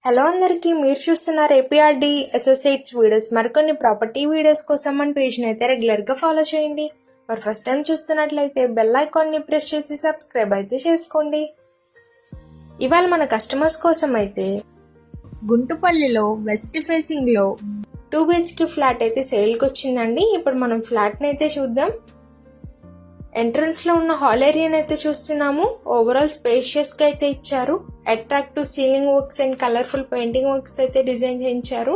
Hello అందరికీ, మీరు చూస్తున్నారు ఏపీఆర్డి అసోసియేట్స్ వీడియోస్. మరికొన్ని ప్రాపర్టీ వీడియోస్ కోసం మన పేజ్ని అయితే రెగ్యులర్గా ఫాలో చేయండి. మరి ఫస్ట్ టైం చూస్తున్నట్లయితే బెల్ ఐకాన్ని ప్రెస్ చేసి సబ్స్క్రైబ్ అయితే చేసుకోండి. ఇవాళ మన కస్టమర్స్ కోసం అయితే గుంటుపల్లిలో వెస్ట్ ఫేసింగ్లో 2 BHK ఫ్లాట్ అయితే సేల్కి వచ్చిందండి. ఇప్పుడు మనం ఫ్లాట్ని అయితే చూద్దాం. ఎంట్రన్స్ లో ఉన్న హాల్ ఏరియాని అయితే చూస్తున్నాము. ఓవరాల్ స్పేషియస్ గా అయితే ఇచ్చారు. Attractive ceiling works and colourful painting works అయితే డిజైన్ చేయించారు.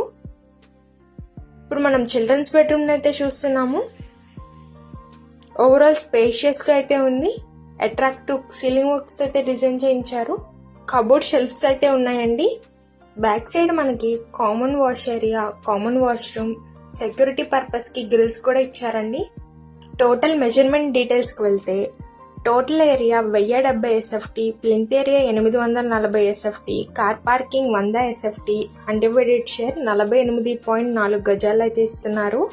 ఇప్పుడు మనం చిల్డ్రన్స్ బెడ్రూమ్ అయితే చూస్తున్నాము. ఓవరాల్ స్పేషియస్ గా అయితే ఉంది. అట్రాక్టివ్ సీలింగ్ వర్క్స్ అయితే డిజైన్ చేయించారు. కబోర్డ్ షెల్ఫ్స్ అయితే ఉన్నాయండి. బ్యాక్ సైడ్ మనకి common wash area, common washroom, security purpose కి గ్రిల్స్ కూడా ఇచ్చారండి. టోటల్ మెజర్మెంట్ డీటెయిల్స్కి వెళ్తే total area 1070 SFT, plinth area 840 SFT, car parking 100 SFT, undivided share 48.4 గజాలు అయితే ఇస్తున్నారు.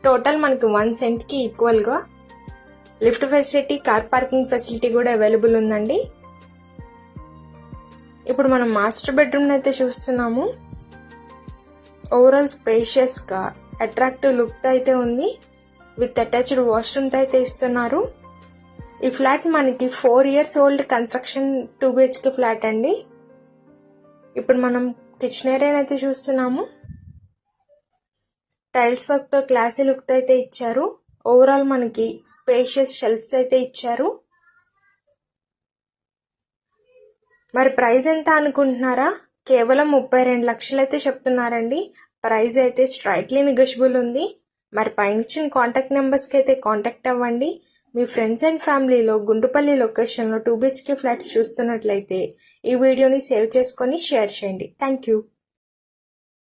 టోటల్ మనకి 1 సెంట్కి ఈక్వల్గా lift facility, car parking facility కూడా అవైలబుల్ ఉందండి. ఇప్పుడు మనం మాస్టర్ బెడ్రూమ్ అయితే చూస్తున్నాము. ఓవరాల్ స్పేషియస్గా అట్రాక్టివ్ లుక్ అయితే ఉంది. విత్ అటాచ్డ్ వాష్రూమ్ అయితే ఇస్తున్నారు. ఈ ఫ్లాట్ మనకి 4 years old construction 2 BHK flat అండి. ఇప్పుడు మనం కిచెన్ ఏరియా అయితే చూస్తున్నాము. టైల్స్ వర్క్ తో క్లాసీ లుక్ అయితే ఇచ్చారు. ఓవరాల్ మనకి స్పేషియస్ షెల్ఫ్స్ అయితే ఇచ్చారు. మరి ప్రైస్ ఎంత అనుకుంటున్నారా? కేవలం 32 లక్షలు అయితే చెప్తున్నారండి. ప్రైస్ అయితే స్ట్రైట్లీ నెగోషియబుల్ ఉంది. మరి పైన ఇచ్చిన కాంటాక్ట్ నెంబర్స్కి అయితే కాంటాక్ట్ అవ్వండి. మీ ఫ్రెండ్స్ అండ్ ఫ్యామిలీలో గుంటుపల్లి లొకేషన్లో 2 BHK ఫ్లాట్స్ చూస్తున్నట్లయితే ఈ వీడియోని సేవ్ చేసుకొని షేర్ చేయండి. Thank you.